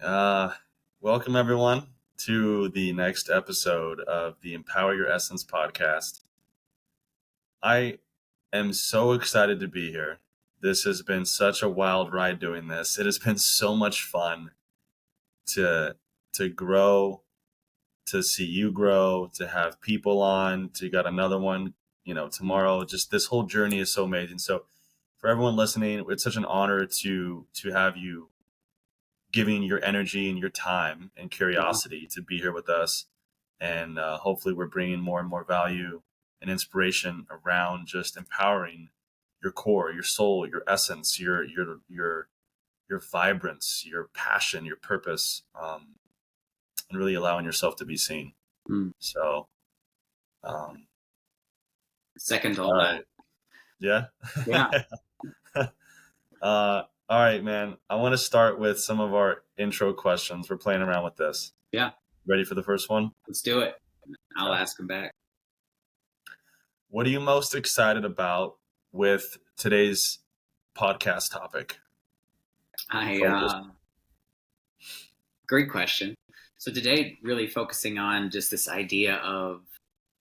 Uh, Welcome everyone to the next episode of the Empower Your Essence podcast. I am so excited to be here. This has been such a wild ride doing this. It has been so much fun to grow, to see you grow, to have people on, to got another one, tomorrow. Just this whole journey is so amazing. So for everyone listening, it's such an honor to have you giving your energy and your time and Yeah. curiosity to be here with us. And hopefully we're bringing more and more value and inspiration around just empowering your core, your soul, your essence, your vibrance, your passion, your purpose, and really allowing yourself to be seen. Mm. So, um, Second to all all right. Yeah. that. Yeah. All right, man. I want to start with some of our intro questions. We're playing around with this. Yeah. Ready for the first one? Let's do it. I'll Okay. ask him back. What are you most excited about with today's podcast topic? Focus. Great question. So today, really focusing on just this idea of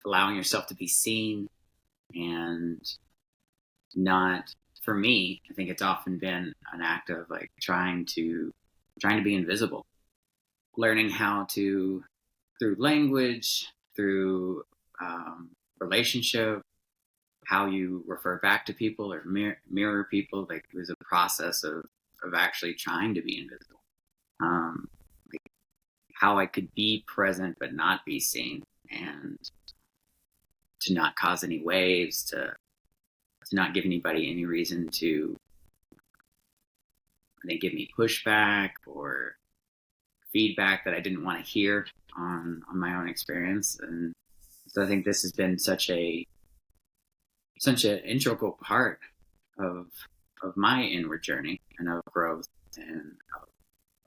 allowing yourself to be seen and not, for me, I think it's often been an act of like trying to be invisible, learning how to, through language, through relationship, how you refer back to people or mirror people. Like it was a process of actually trying to be invisible. Like how I could be present but not be seen, and to not cause any waves, to not give anybody any reason to give me pushback or feedback that I didn't want to hear on my own experience. And so I think this has been such an integral part of my inward journey and of growth and of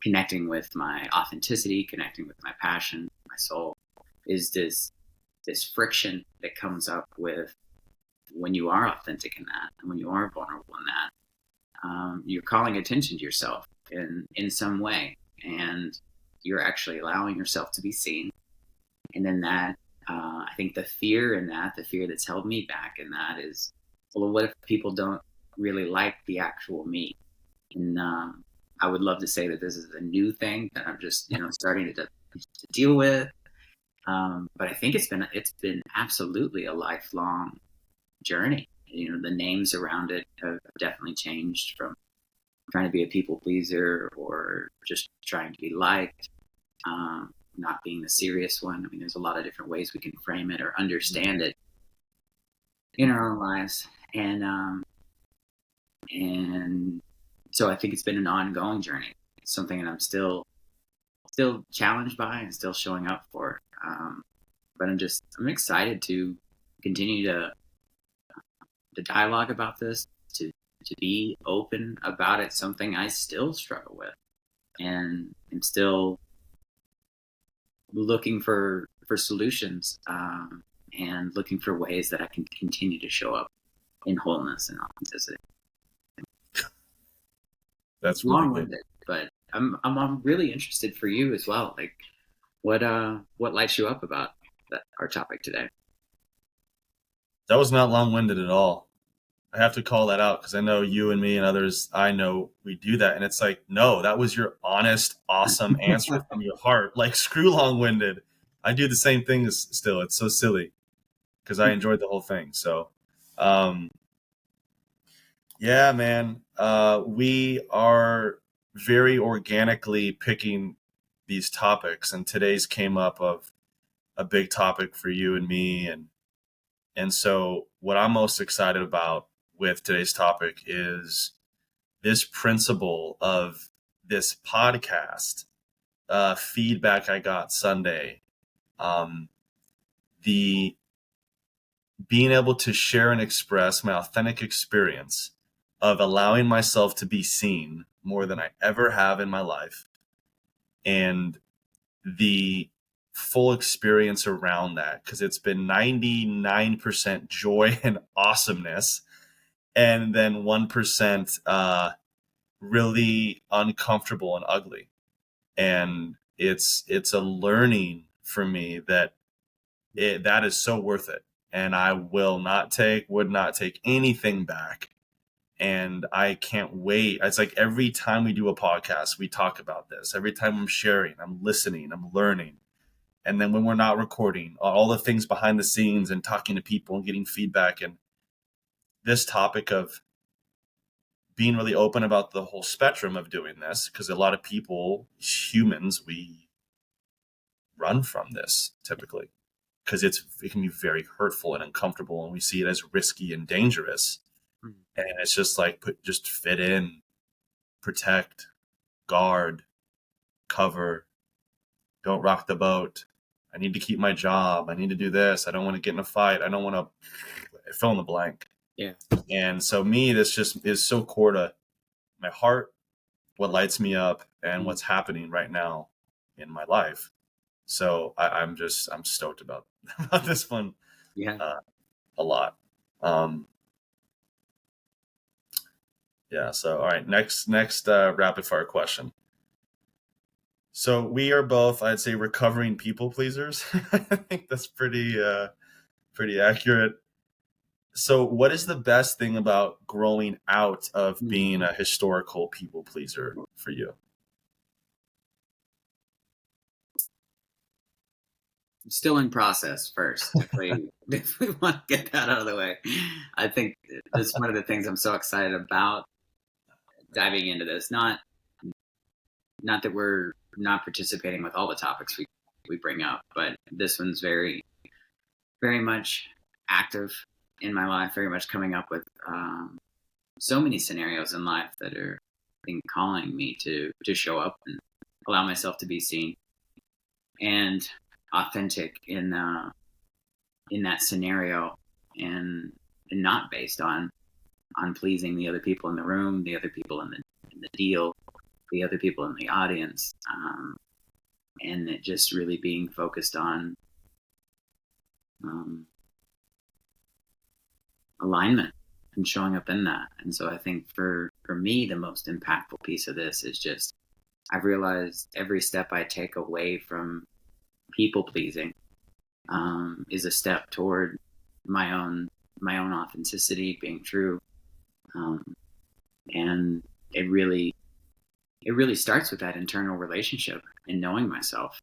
connecting with my authenticity, connecting with my passion, my soul, is this friction that comes up with when you are authentic in that and when you are vulnerable in that. You're calling attention to yourself in some way, and you're actually allowing yourself to be seen. And then that, I think the fear in that, the fear that's held me back in that is, well, what if people don't really like the actual me? And I would love to say that this is a new thing that I'm just starting to deal with. But I think it's been absolutely a lifelong journey. The names around it have definitely changed from trying to be a people pleaser or just trying to be liked, not being the serious one. I mean, there's a lot of different ways we can frame it or understand it in our own lives. And so I think it's been an ongoing journey. It's something that I'm still challenged by and still showing up for. But I'm excited to continue to dialogue about this, to be open about it. Something I still struggle with, and I'm still looking for solutions, and looking for ways that I can continue to show up in wholeness and authenticity. That's really good. Long-winded, but I'm really interested for you as well. Like, what lights you up about our topic today? That was not long-winded at all. I have to call that out because I know you and me and others I know we do that. And it's like, no, that was your honest, awesome answer from your heart. Like, screw long-winded. I do the same thing still. It's so silly because I enjoyed the whole thing. So, yeah, man, we are very organically picking these topics, and today's came up of a big topic for you and me, and so what I'm most excited about with today's topic is this principle of this podcast feedback I got Sunday, the being able to share and express my authentic experience of allowing myself to be seen more than I ever have in my life, and the full experience around that, because it's been 99% joy and awesomeness, and then 1% really uncomfortable and ugly. And it's a learning for me that that is so worth it. And I would not take anything back. And I can't wait. It's like every time we do a podcast, we talk about this. Every time I'm sharing, I'm listening, I'm learning. And then when we're not recording, all the things behind the scenes and talking to people and getting feedback, and this topic of being really open about the whole spectrum of doing this, because a lot of people, humans, we run from this typically because it can be very hurtful and uncomfortable, and we see it as risky and dangerous. Mm. And it's just like just fit in, protect, guard, cover, don't rock the boat. I need to keep my job. I need to do this. I don't want to get in a fight. I don't want to fill in the blank. Yeah. And so me, this just is so core to my heart, what lights me up, and what's happening right now in my life. So I'm stoked about this one. Yeah. A lot. Yeah. So, all right, next rapid fire question. So we are both, I'd say, recovering people pleasers. I think that's pretty accurate. So what is the best thing about growing out of being a historical people pleaser for you? Still in process first. If we want to get that out of the way, I think that's one of the things I'm so excited about diving into this. Not that we're not participating with all the topics we bring up, but this one's very, very much active in my life, very much coming up with so many scenarios in life that are calling me to show up and allow myself to be seen and authentic in that scenario, and not based on pleasing the other people in the room, the other people in the deal, the other people in the audience, and it just really being focused on alignment and showing up in that. And so I think for me, the most impactful piece of this is just I've realized every step I take away from people pleasing is a step toward my own authenticity, being true, and it really starts with that internal relationship and knowing myself,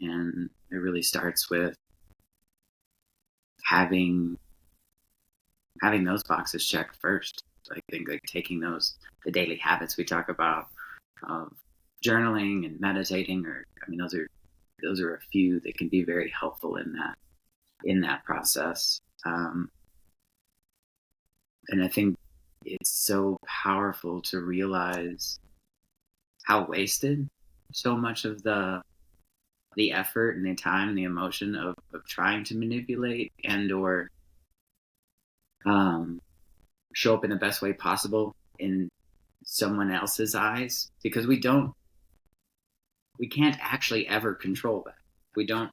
and it really starts with having those boxes checked first. I think like taking the daily habits we talk about of journaling and meditating, or those are a few that can be very helpful in that process. And I think it's so powerful to realize how wasted so much of the effort and the time and the emotion of trying to manipulate and or show up in the best way possible in someone else's eyes, because we can't actually ever control that. We don't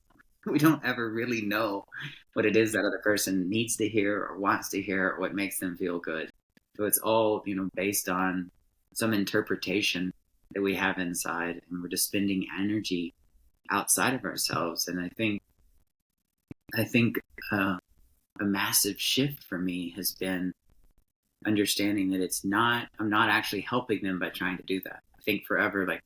ever really know what it is that other person needs to hear or wants to hear or what makes them feel good. So it's all, based on some interpretation that we have inside, and we're just spending energy outside of ourselves. And I think a massive shift for me has been understanding that I'm not actually helping them by trying to do that. I think forever, like,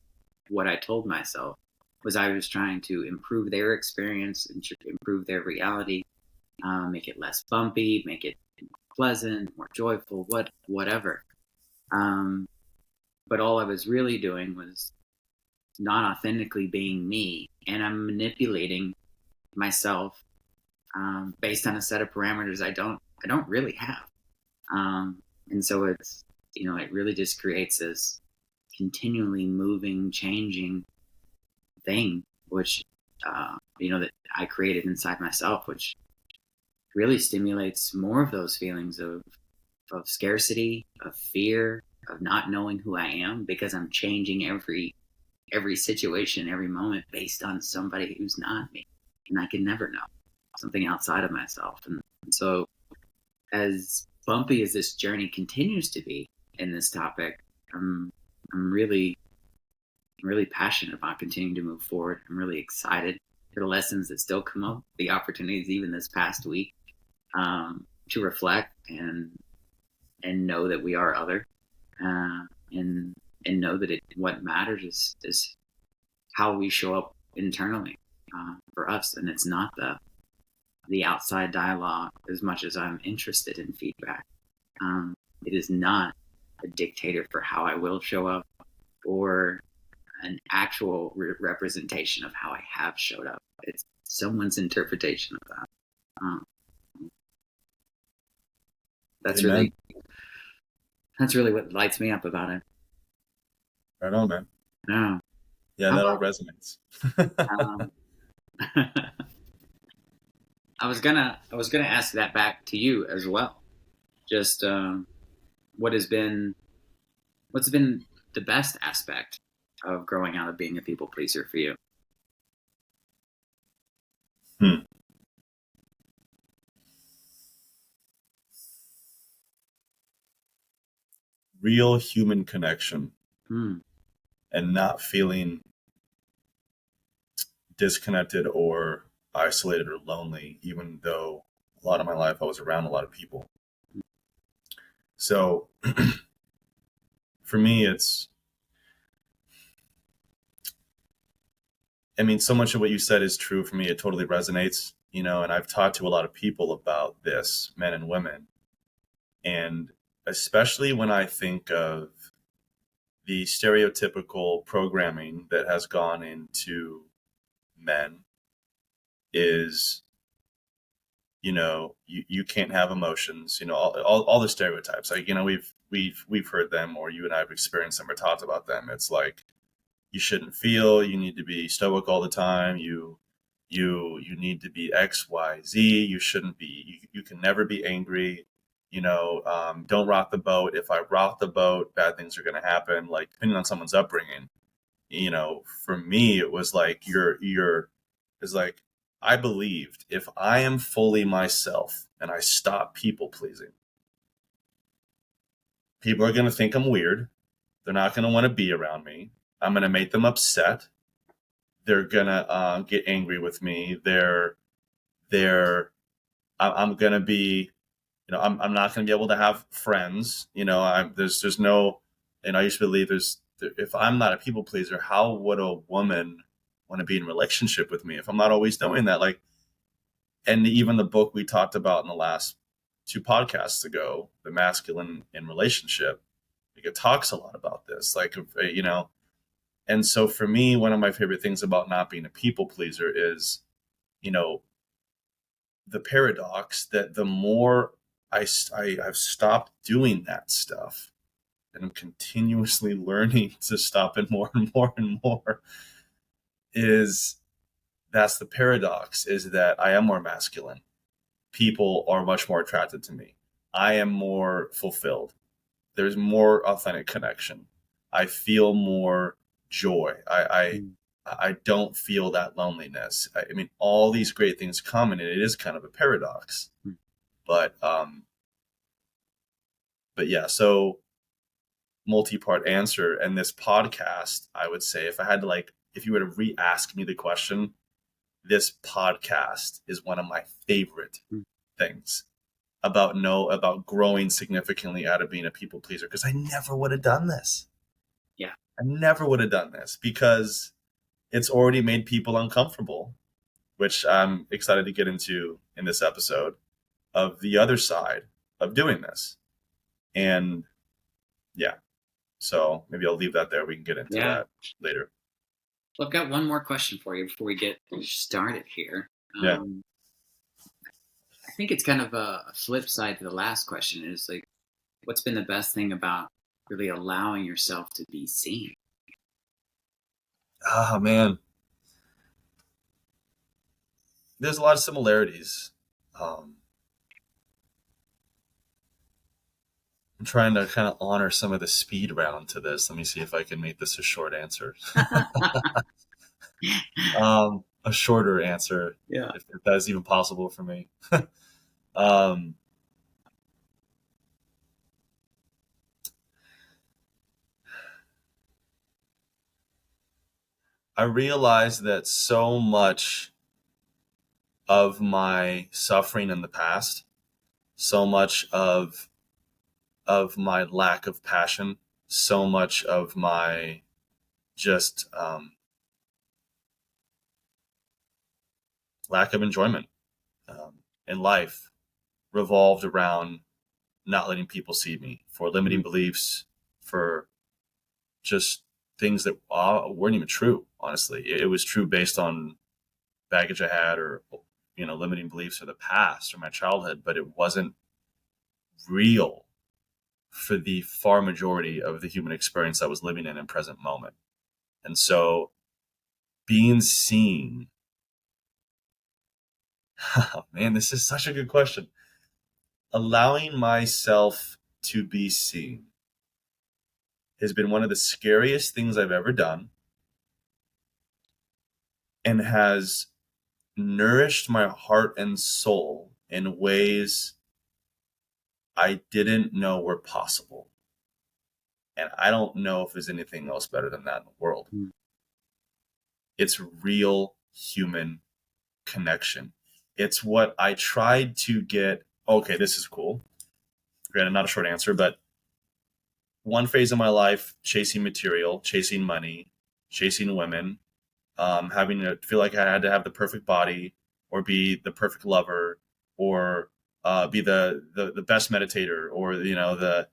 what I told myself was I was trying to improve their experience and improve their reality, make it less bumpy, make it pleasant, more joyful, whatever. But all I was really doing was not authentically being me, and I'm manipulating myself based on a set of parameters I don't really have. And so it's, it really just creates this continually moving, changing thing, which, that I created inside myself, which really stimulates more of those feelings of scarcity, of fear, of not knowing who I am, because I'm changing every situation, every moment based on somebody who's not me. And I can never know something outside of myself. And so as bumpy as this journey continues to be in this topic, I'm really really passionate about continuing to move forward. I'm really excited for the lessons that still come up, the opportunities even this past week, to reflect and know that we are other, and know that what matters is how we show up internally, for us, and it's not the outside dialogue. As much as I'm interested in feedback, it is not a dictator for how I will show up, or an actual representation of how I have showed up. It's someone's interpretation of that. Um, that's Amen. really what lights me up about it. Right on, man. No. Yeah, that all resonates. Um, I was gonna ask that back to you as well. Just what's been the best aspect of growing out of being a people pleaser for you? Real human connection Hmm. and not feeling disconnected or isolated or lonely, even though a lot of my life I was around a lot of people. So for me, so much of what you said is true for me. It totally resonates, and I've talked to a lot of people about this, men and women. And especially when I think of the stereotypical programming that has gone into men is, you can't have emotions, all the stereotypes, like, we've heard them, or you and I have experienced them or talked about them. It's like, you shouldn't feel, you need to be stoic all the time. You need to be X, Y, Z. You shouldn't be, you can never be angry. Don't rock the boat. If I rock the boat, bad things are going to happen. Like, depending on someone's upbringing, for me, it was like, it's like, I believed if I am fully myself and I stop people pleasing, people are going to think I'm weird. They're not going to want to be around me. I'm going to make them upset. They're going to get angry with me. I'm going to be, I'm not going to be able to have friends. There's no, I used to believe if I'm not a people pleaser, how would a woman want to be in a relationship with me if I'm not always doing that? Like, and even the book we talked about in the last 2 podcasts ago, The Masculine in Relationship, like, it talks a lot about this, like, and so for me, one of my favorite things about not being a people pleaser is, the paradox that the more I've stopped doing that stuff, and I'm continuously learning to stop it more and more and more, that's the paradox, is that I am more masculine. People are much more attracted to me. I am more fulfilled. There's more authentic connection. I feel more joy. I don't feel that loneliness. I mean, all these great things come, and it is kind of a paradox. But yeah, so multi-part answer. And this podcast, I would say, if you were to re-ask me the question, this podcast is one of my favorite things about growing significantly out of being a people pleaser, because I never would have done this. Yeah. I never would have done this, because it's already made people uncomfortable, which I'm excited to get into in this episode, of the other side of doing this. And yeah, so maybe I'll leave that there. We can get into that later. Well, I've got one more question for you before we get started here. Yeah. I think it's kind of a flip side to the last question, is like, what's been the best thing about really allowing yourself to be seen? Oh, man. There's a lot of similarities. I'm trying to kind of honor some of the speed round to this. Let me see if I can make this a short answer. A shorter answer, if that is even possible for me. I realized that so much of my suffering in the past, so much of my lack of passion, so much of my just lack of enjoyment in life revolved around not letting people see me, for limiting beliefs, for just things that weren't even true. Honestly, it was true based on baggage I had, or limiting beliefs of the past or my childhood, but it wasn't real for the far majority of the human experience I was living in present moment. And so being seen, oh, man, this is such a good question. Allowing myself to be seen has been one of the scariest things I've ever done, and has nourished my heart and soul in ways I didn't know were possible. And I don't know if there's anything else better than that in the world. Mm. It's real human connection. It's what I tried to get. Okay, this is cool. Granted, not a short answer, but one phase of my life, chasing material, chasing money, chasing women, having to feel like I had to have the perfect body, or be the perfect lover, or be the best meditator, or the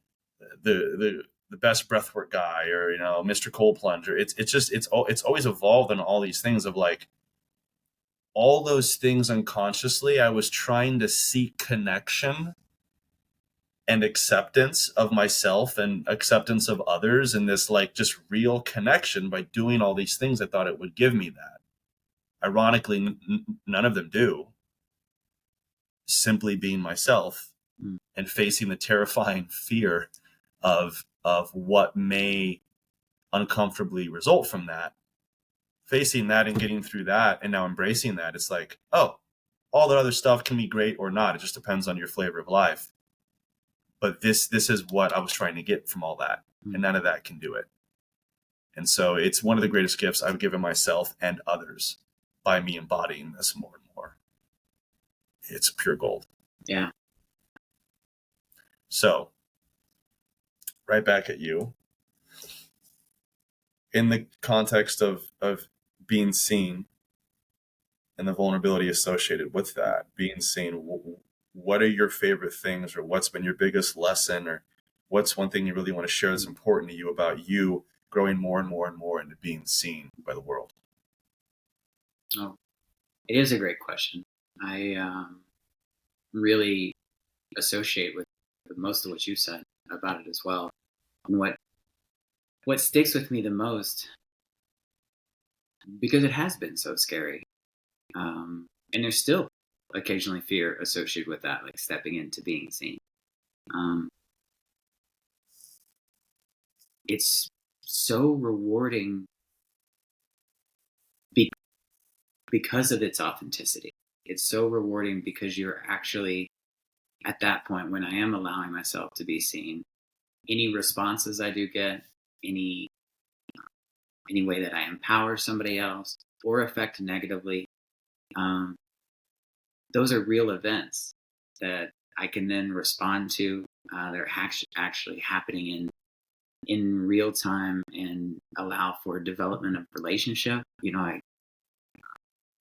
best breathwork guy, or Mr. Cold Plunger. It's always evolved in all these things of like all those things unconsciously. I was trying to seek connection and acceptance of myself and acceptance of others, and this like just real connection by doing all these things. I thought it would give me that. Ironically, none of them do. Simply being myself and facing the terrifying fear of what may uncomfortably result from that, facing that and getting through that, and now embracing that. It's like, oh, all the other stuff can be great or not. It just depends on your flavor of life. But this is what I was trying to get from all that, and none of that can do it. And so it's one of the greatest gifts I've given myself and others by me embodying this more and more. It's pure gold. Yeah. So, right back at you. In the context of being seen and the vulnerability associated with that, being seen, what are your favorite things, or what's been your biggest lesson, or what's one thing you really want to share that's important to you about you growing more and more and more into being seen by the world? Oh, it is a great question. I really associate with most of what you said about it as well. And what sticks with me the most, because it has been so scary, and there's still occasionally fear associated with that, like stepping into being seen. It's so rewarding because of its authenticity. It's so rewarding because you're actually at that point when I am allowing myself to be seen. Any responses I do get, any way that I empower somebody else or affect negatively, those are real events that I can then respond to. They're actually happening in real time and allow for development of relationship.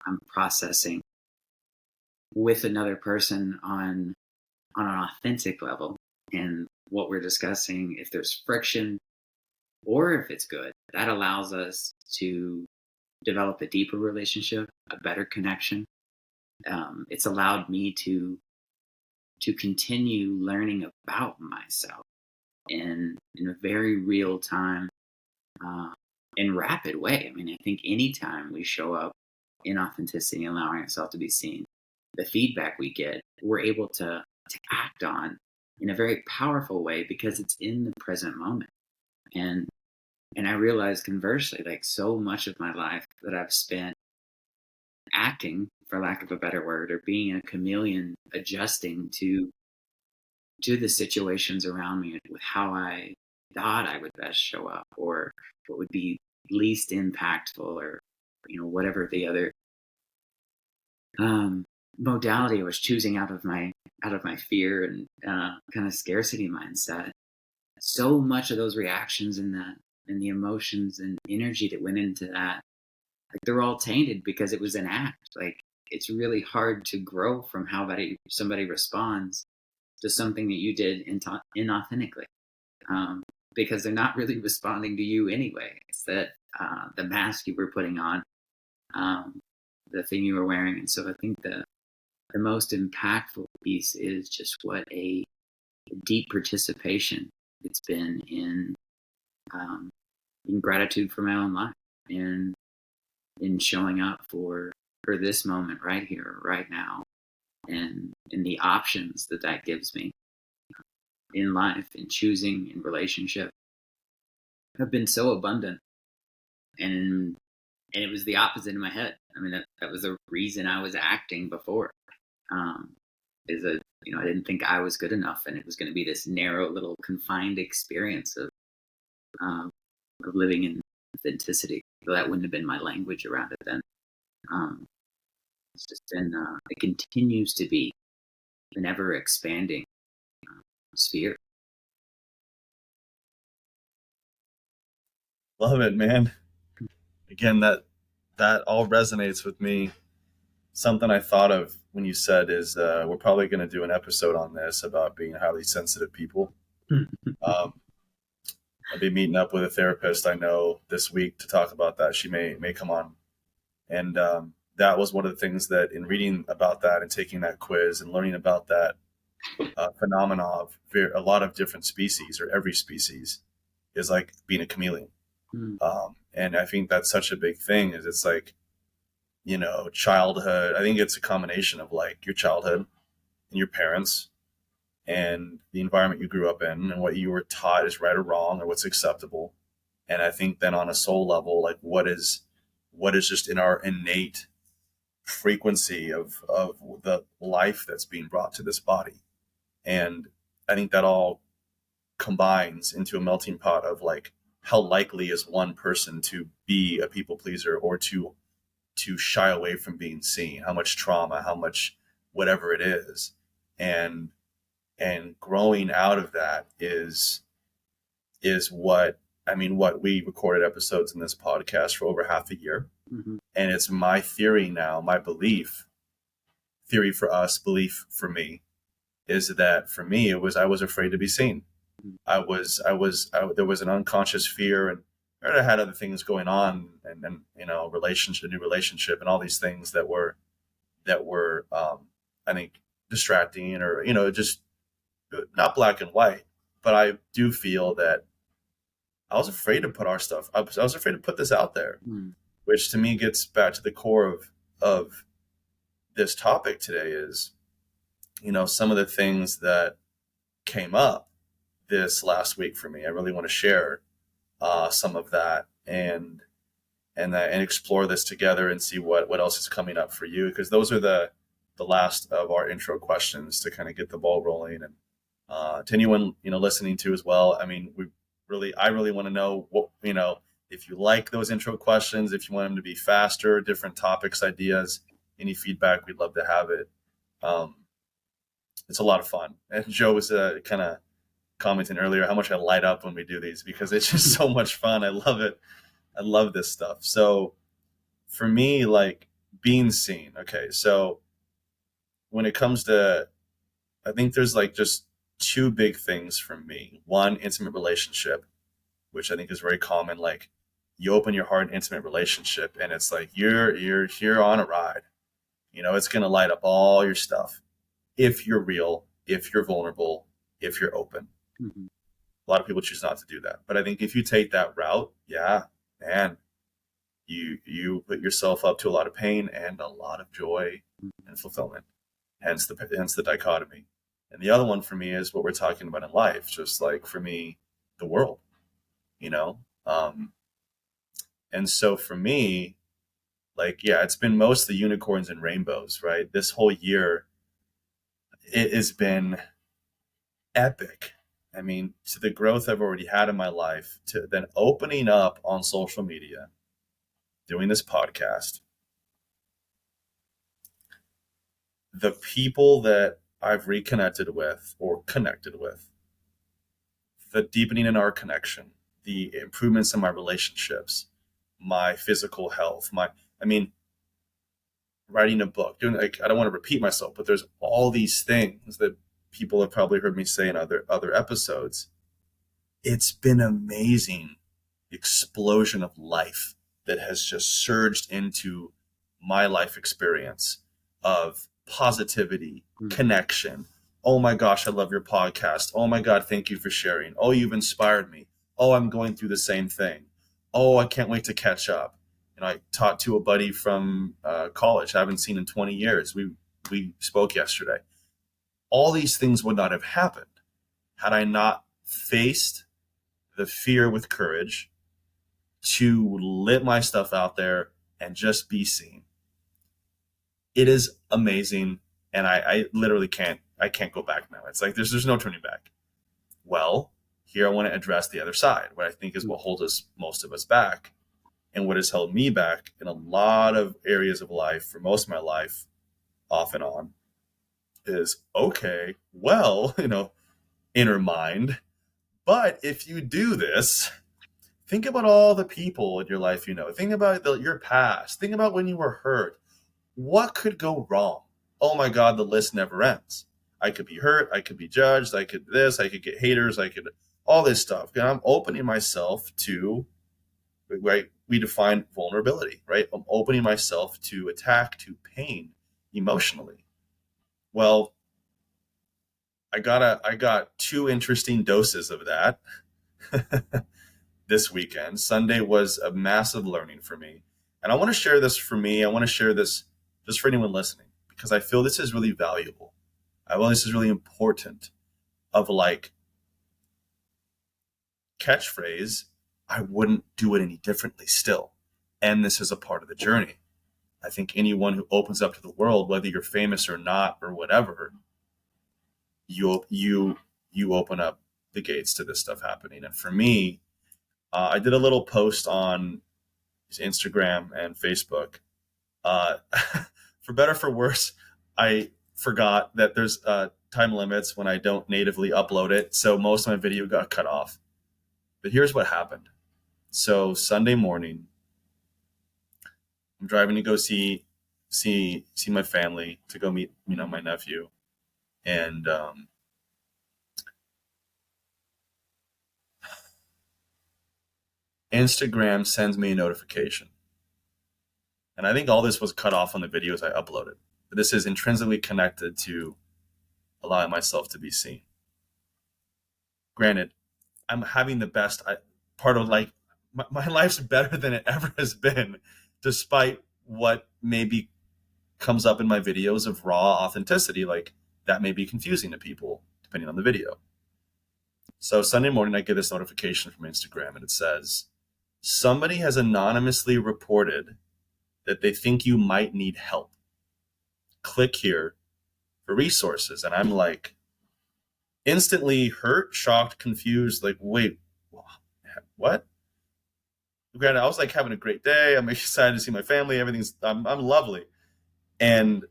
I'm processing with another person on an authentic level, and what we're discussing, if there's friction or if it's good, that allows us to develop a deeper relationship, a better connection. It's allowed me to continue learning about myself in a very real time, in rapid way. I mean, I think anytime we show up in authenticity, allowing ourselves to be seen, the feedback we get, we're able to act on in a very powerful way because it's in the present moment. And I realized conversely, like so much of my life that I've spent acting, for lack of a better word, or being a chameleon, adjusting to the situations around me with how I thought I would best show up, or what would be least impactful, or whatever the other modality I was choosing out of my fear and kind of scarcity mindset. So much of those reactions and the emotions and energy that went into that, like, they're all tainted because it was an act. Like, it's really hard to grow from how somebody responds to something that you did inauthentically, because they're not really responding to you anyway. It's that the mask you were putting on, the thing you were wearing. And so I think the most impactful piece is just what a deep participation it's been in gratitude for my own life, and in showing up for this moment right here, right now, and in the options that gives me in life, in choosing, in relationship, have been so abundant. And it was the opposite in my head. I mean, that was the reason I was acting before. Is that, I didn't think I was good enough, and it was going to be this narrow little confined experience of living in authenticity. So that wouldn't have been my language around it then. It's just been, it continues to be an ever expanding sphere. Love it, man. Again, that all resonates with me. Something I thought of when you said is we're probably going to do an episode on this about being highly sensitive people. I'll be meeting up with a therapist I know this week to talk about that. She may come on. And that was one of the things that, in reading about that and taking that quiz and learning about that phenomena of a lot of different species, or every species, is like being a chameleon. And I think that's such a big thing, is it's like, childhood. I think it's a combination of like your childhood and your parents and the environment you grew up in and what you were taught is right or wrong or what's acceptable. And I think then on a soul level, like what is just in our innate frequency of the life that's being brought to this body. And I think that all combines into a melting pot of like, how likely is one person to be a people pleaser or to shy away from being seen, how much trauma, how much whatever it is. And growing out of that is what we recorded episodes in this podcast for over half a year. Mm-hmm. And it's my theory now, my theory for us, belief for me, is that for me, I was afraid to be seen. There was an unconscious fear, and I had other things going on, and new relationship, and all these things that were I think distracting, or just not black and white. But I do feel that I was afraid to put our stuff. I was afraid to put this out there, which to me gets back to the core of this topic today. Is some of the things that came up this last week for me. I really want to share some of that and explore this together and see what else is coming up for you, because those are the last of our intro questions to kind of get the ball rolling. And to anyone listening to as well, I mean, I really want to know what if you like those intro questions, if you want them to be faster, different topics, ideas, any feedback, we'd love to have it. It's a lot of fun. And Joe was kind of commenting earlier how much I light up when we do these, because it's just so much fun. I love it. I love this stuff. So for me, like being seen. Okay. So when it comes to, I think there's like just two big things for me. One, intimate relationship, which I think is very common. Like you open your heart in intimate relationship and it's like, you're here on a ride, it's going to light up all your stuff. If you're real, if you're vulnerable, if you're open. Mm-hmm. A lot of people choose not to do that. But I think if you take that route, yeah, man, you put yourself up to a lot of pain and a lot of joy and fulfillment. Hence the dichotomy. And the other one for me is what we're talking about in life. Just like for me, the world, and so for me, like, yeah, it's been mostly unicorns and rainbows, right? This whole year, it has been epic. I mean, to the growth I've already had in my life, to then opening up on social media doing this podcast, the people that I've reconnected with or connected with, the deepening in our connection, the improvements in my relationships, my physical health, I mean, writing a book, doing like, I don't want to repeat myself, but there's all these things that people have probably heard me say in other episodes. It's been amazing explosion of life that has just surged into my life experience of positivity, connection. Oh my gosh, I love your podcast. Oh my God, thank you for sharing. Oh, you've inspired me. Oh, I'm going through the same thing. Oh, I can't wait to catch up. And I talked to a buddy from college I haven't seen in 20 years. We spoke yesterday. All these things would not have happened had I not faced the fear with courage to let my stuff out there and just be seen. It is amazing, and I literally can't go back now. It's like there's no turning back. Well, here I want to address the other side, what I think is what holds most of us back, and what has held me back in a lot of areas of life for most of my life, off and on, is okay, well, inner mind. But if you do this, think about all the people in your life Think about your past. Think about when you were hurt. What could go wrong? Oh my God, the list never ends. I could be hurt. I could be judged. I could get haters. I could all this stuff. And I'm opening myself to, right? We define vulnerability, right? I'm opening myself to attack, to pain emotionally. Well, I got two interesting doses of that this weekend. Sunday was a massive learning for me. And I want to share this for me. I want to share this just for anyone listening, because I feel this is really valuable. I feel this is really important of like catchphrase. I wouldn't do it any differently still. And this is a part of the journey. I think anyone who opens up to the world, whether you're famous or not or whatever, you open up the gates to this stuff happening. And for me, I did a little post on Instagram and Facebook. For better for worse, I forgot that there's time limits when I don't natively upload it, so most of my video got cut off. But here's what happened. So Sunday morning, I'm driving to go see my family, to go meet my nephew, and Instagram sends me a notification. And I think all this was cut off on the videos I uploaded. But this is intrinsically connected to allowing myself to be seen. Granted, I'm having the best part of like my life's better than it ever has been, despite what maybe comes up in my videos of raw authenticity. Like that may be confusing to people depending on the video. So Sunday morning, I get this notification from Instagram, and it says, somebody has anonymously reported that they think you might need help. Click here for resources. And I'm like instantly hurt, shocked, confused, like, wait, what? Granted, I was like having a great day. I'm excited to see my family. I'm lovely. And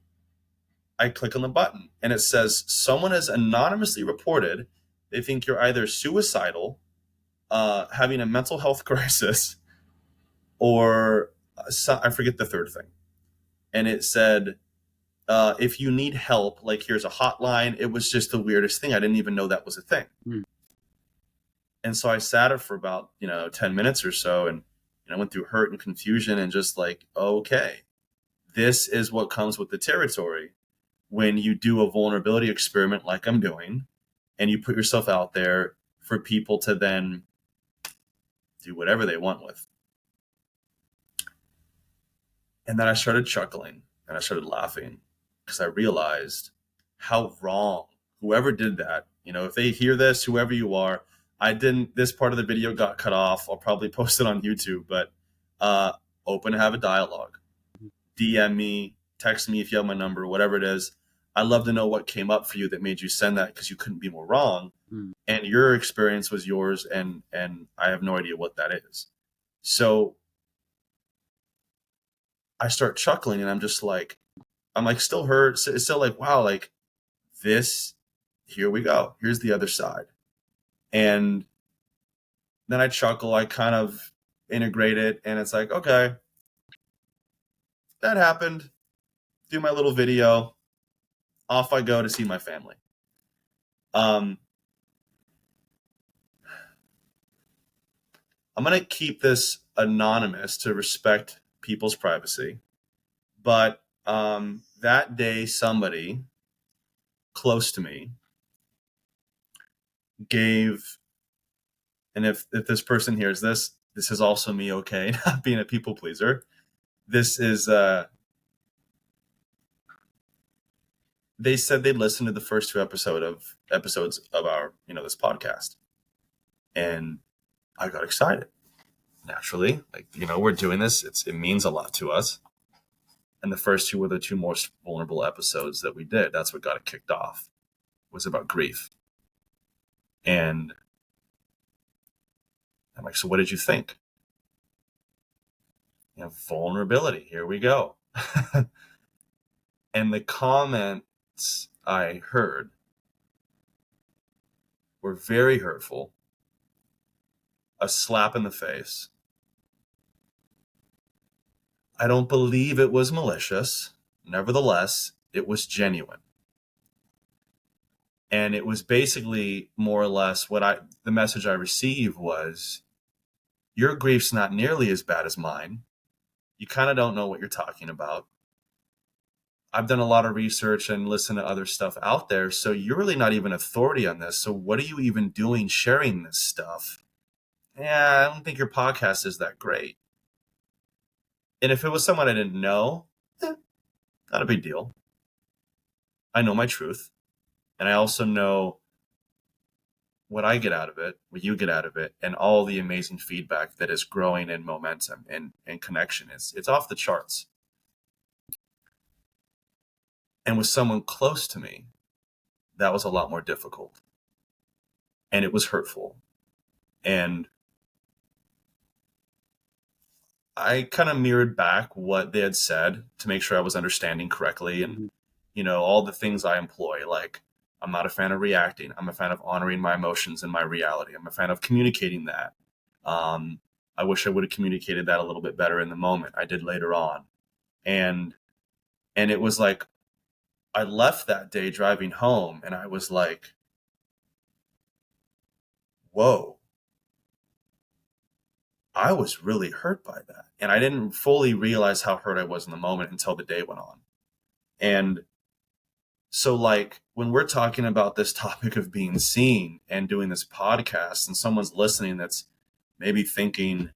I click on the button and it says someone has anonymously reported they think you're either suicidal, having a mental health crisis, or I forget the third thing. And it said, if you need help, like here's a hotline. It was just the weirdest thing. I didn't even know that was a thing. And so I sat it for about 10 minutes or so, and I went through hurt and confusion and just like, okay, this is what comes with the territory when you do a vulnerability experiment like I'm doing, and you put yourself out there for people to then do whatever they want with. And then I started chuckling and I started laughing because I realized how wrong whoever did that, if they hear this, whoever you are, this part of the video got cut off. I'll probably post it on YouTube, but open and have a dialogue. DM me, text me if you have my number, whatever it is. I'd love to know what came up for you that made you send that, because you couldn't be more wrong. And your experience was yours, and I have no idea what that is. So I start chuckling, and I'm like still hurt. It's still like, wow, like this, here we go. Here's the other side. And then I chuckle, I kind of integrate it, and it's like, okay, that happened. Do my little video. Off I go to see my family. I'm going to keep this anonymous to respect people's privacy. But that day, somebody close to me gave, and if this person hears this, this is also me, okay, not being a people pleaser. This is, they said they'd listened to the first two episodes of our, this podcast. And I got excited. Naturally, like, we're doing this. It means a lot to us. And the first two were the two most vulnerable episodes that we did. That's what got it kicked off. It was about grief. And I'm like, so what did you think? Vulnerability. Here we go. And the comments I heard were very hurtful. A slap in the face. I don't believe it was malicious. Nevertheless, it was genuine. And it was basically more or less the message I received was, your grief's not nearly as bad as mine. You kind of don't know what you're talking about. I've done a lot of research and listened to other stuff out there. So you're really not even authority on this. So what are you even doing sharing this stuff? Yeah, I don't think your podcast is that great. And if it was someone I didn't know, not a big deal. I know my truth. And I also know what I get out of it, what you get out of it, and all the amazing feedback that is growing in momentum and connection. It's off the charts. And with someone close to me, that was a lot more difficult. And it was hurtful. And I kind of mirrored back what they had said to make sure I was understanding correctly. And, all the things I employ, like, I'm not a fan of reacting. I'm a fan of honoring my emotions and my reality. I'm a fan of communicating that. I wish I would have communicated that a little bit better in the moment. I did later on. And it was like, I left that day driving home and I was like, whoa, I was really hurt by that. And I didn't fully realize how hurt I was in the moment until the day went on. And so, like, when we're talking about this topic of being seen and doing this podcast, and someone's listening that's maybe thinking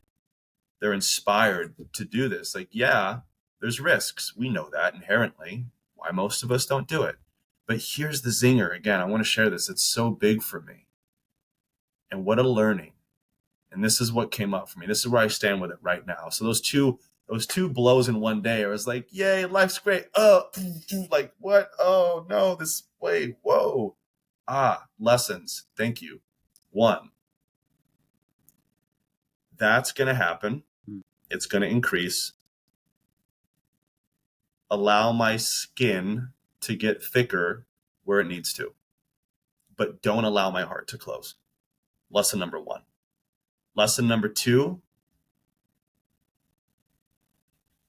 they're inspired to do this, like, yeah, there's risks. We know that inherently, why most of us don't do it. But here's the zinger. Again, I want to share this. It's so big for me. And what a learning. And this is what came up for me. This is where I stand with it right now. So those two blows in one day, I was like, yay, life's great. Oh, like, what? Oh, no, wait, whoa. Lessons. Thank you. 1, that's going to happen. It's going to increase. Allow my skin to get thicker where it needs to, but don't allow my heart to close. Lesson number 1. Lesson number 2,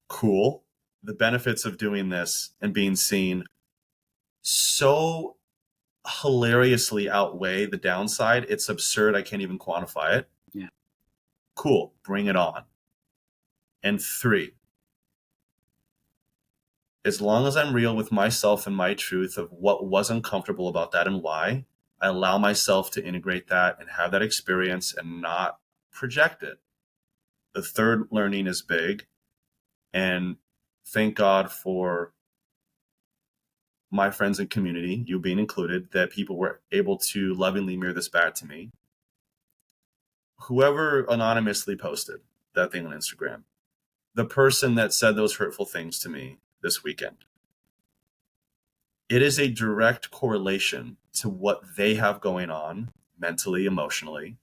cool. The benefits of doing this and being seen so hilariously outweigh the downside. It's absurd. I can't even quantify it. Yeah. Cool. Bring it on. And 3, as long as I'm real with myself and my truth of what was uncomfortable about that and why, I allow myself to integrate that and have that experience and not project it. The third learning is big. And thank God for my friends and community, you being included, that people were able to lovingly mirror this back to me. Whoever anonymously posted that thing on Instagram, the person that said those hurtful things to me this weekend, it is a direct correlation to what they have going on mentally, emotionally.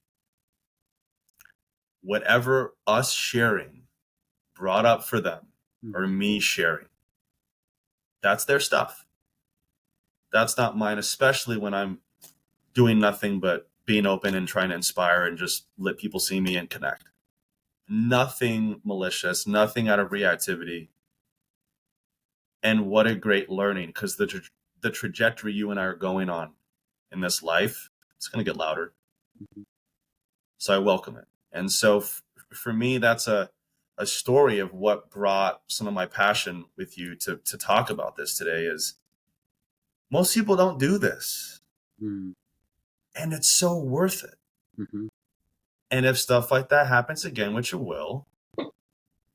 Whatever us sharing brought up for them or me sharing. That's their stuff. That's not mine, especially when I'm doing nothing but being open and trying to inspire and just let people see me and connect. Nothing malicious, nothing out of reactivity. And what a great learning, because the trajectory you and I are going on in this life, it's going to get louder. So I welcome it. And so for me, that's a story of what brought some of my passion with you to talk about this today is most people don't do this. And it's so worth it. And if stuff like that happens again, which it will,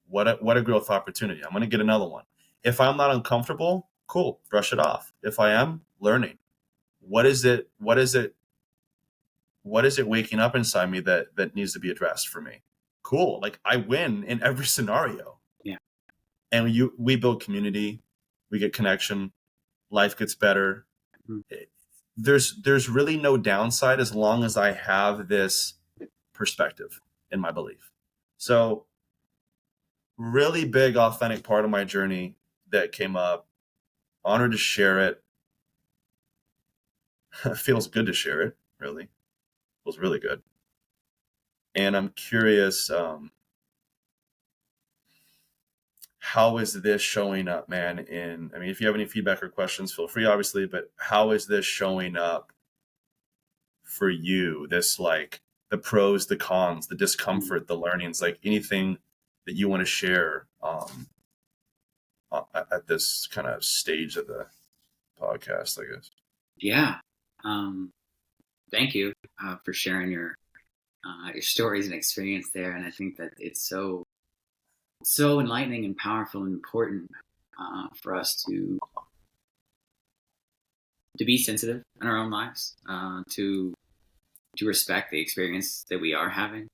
what a growth opportunity. I'm going to get another one. If I'm not uncomfortable, cool, brush it off. If I am, learning. What is it waking up inside me that needs to be addressed for me? Cool. Like I win in every scenario. Yeah. And we build community, we get connection, life gets better. There's really no downside as long as I have this perspective in my belief. So really big, authentic part of my journey that came up. Honored to share it. Feels good to share it, really. Feels really good. And I'm curious, how is this showing up, man? If you have any feedback or questions, feel free, obviously, but how is this showing up for you? This, like, the pros, the cons, the discomfort, the learnings, like anything that you want to share at this kind of stage of the podcast, I guess. Yeah. Thank you for sharing your stories and experience there. And I think that it's so enlightening and powerful and important for us to be sensitive in our own lives, to respect the experience that we are having.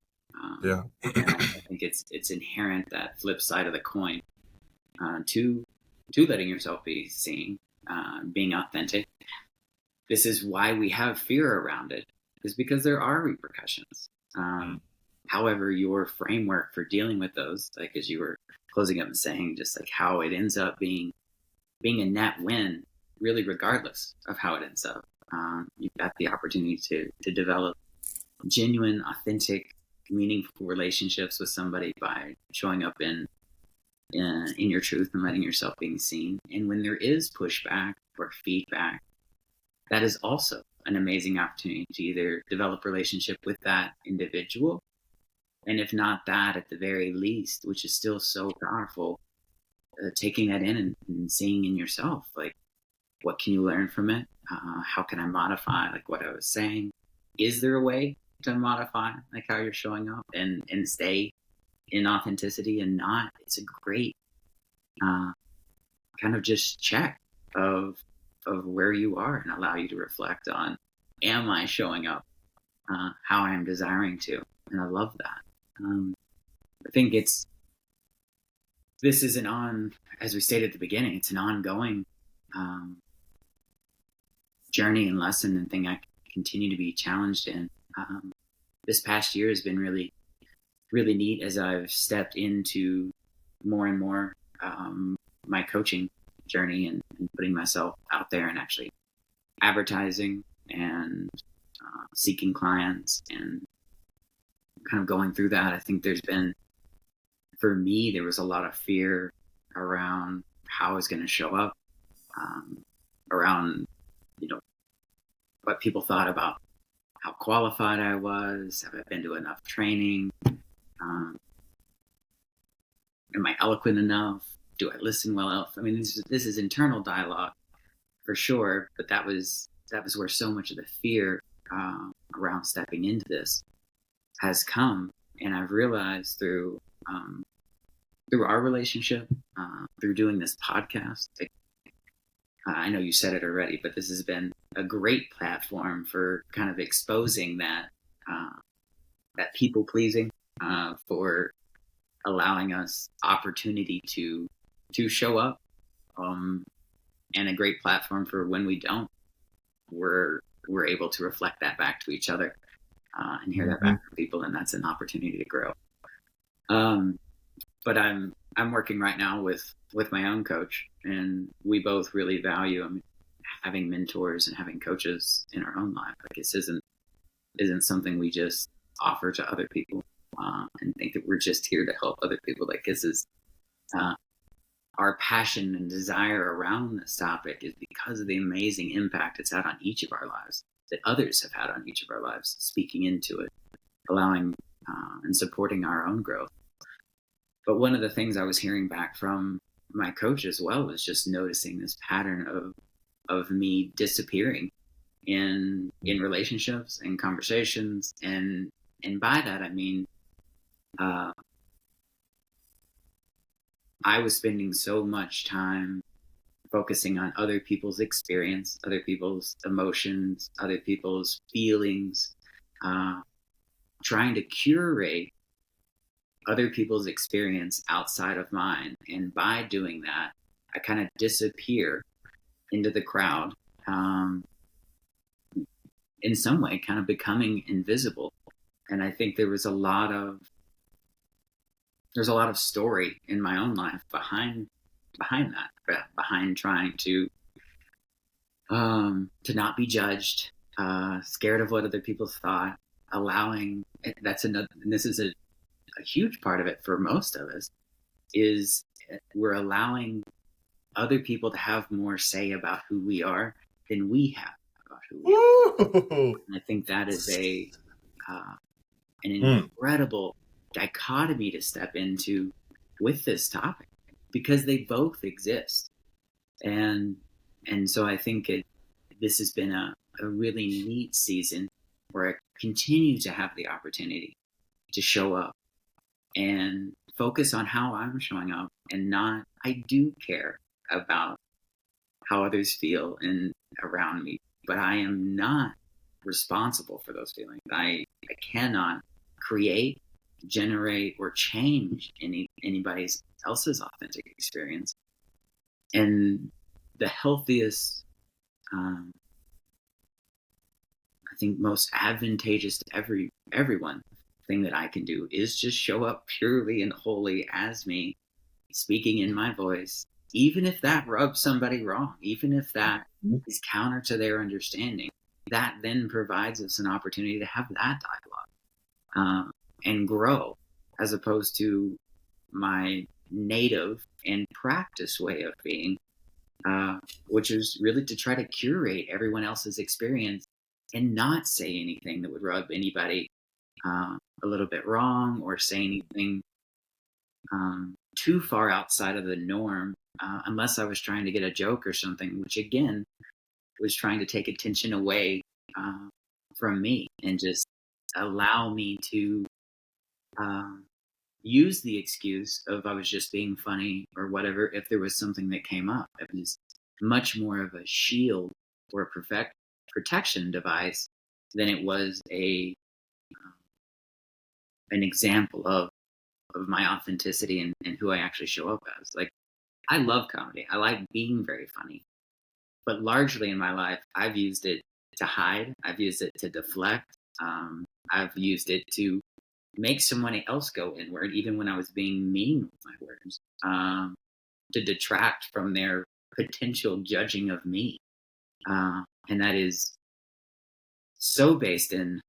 Yeah. And I think it's inherent, that flip side of the coin, to letting yourself be seen, being authentic. This is why we have fear around it, is because there are repercussions. However, your framework for dealing with those, like as you were closing up and saying, just like how it ends up being a net win, really, regardless of how it ends up. You've got the opportunity to develop genuine, authentic, meaningful relationships with somebody by showing up in your truth and letting yourself be seen. And when there is pushback or feedback, that is also an amazing opportunity to either develop relationship with that individual, and if not that, at the very least, which is still so powerful, taking that in and seeing in yourself, like, what can you learn from it? How can I modify, like what I was saying? Is there a way to modify, like, how you're showing up and stay in authenticity and not? It's a great kind of just check of where you are, and allow you to reflect on, am I showing up how I am desiring to? And I love that. I think this is as we stated at the beginning, it's an ongoing journey and lesson and thing I continue to be challenged in. This past year has been really, really neat as I've stepped into more and more my coaching journey and putting myself out there and actually advertising and seeking clients and kind of going through that. I think for me, there was a lot of fear around how I was going to show up, around, what people thought about how qualified I was. Have I been to enough training? Am I eloquent enough? Do I listen well enough? I mean, this is internal dialogue for sure, but that was where so much of the fear around stepping into this has come. And I've realized through our relationship, through doing this podcast, I know you said it already, but this has been a great platform for kind of exposing that people pleasing, for allowing us opportunity to show up, and a great platform for when we don't, we're able to reflect that back to each other, and hear that back from people, and that's an opportunity to grow. but I'm working right now with my own coach, and we both really value having mentors and having coaches in our own life. Like this isn't something we just offer to other people and think that we're just here to help other people. Like this is uh, our passion and desire around this topic is because of the amazing impact it's had on each of our lives, that others have had on each of our lives, speaking into it, allowing and supporting our own growth. But one of the things I was hearing back from my coach as well was just noticing this pattern of me disappearing in relationships and conversations, and by that I mean uh, I was spending so much time focusing on other people's experience, other people's emotions, other people's feelings, uh, trying to curate other people's experience outside of mine. And by doing that, I kind of disappear into the crowd, in some way, kind of becoming invisible. And I think there's a lot of story in my own life behind that, behind trying to not be judged, scared of what other people thought, allowing that's another, and this is a huge part of it for most of us, is we're allowing other people to have more say about who we are than we have about who we are. And I think that is an incredible dichotomy to step into with this topic, because they both exist. And so I think this has been a really neat season where I continue to have the opportunity to show up and focus on how I'm showing up, and not, I do care about how others feel and around me, but I am not responsible for those feelings. I cannot create, generate, or change anybody else's authentic experience. And the healthiest, I think most advantageous to everyone thing that I can do is just show up purely and wholly as me, speaking in my voice, even if that rubs somebody wrong, even if that is counter to their understanding. That then provides us an opportunity to have that dialogue and grow, as opposed to my native and practice way of being, which is really to try to curate everyone else's experience and not say anything that would rub anybody a little bit wrong, or say anything too far outside of the norm, unless I was trying to get a joke or something, which again was trying to take attention away from me and just allow me to use the excuse of I was just being funny or whatever if there was something that came up. It was much more of a shield or a protection device than it was an example of my authenticity and who I actually show up as. Like, I love comedy. I like being very funny. But largely in my life, I've used it to hide. I've used it to deflect. I've used it to make someone else go inward, even when I was being mean with my words, to detract from their potential judging of me. And that is so based in,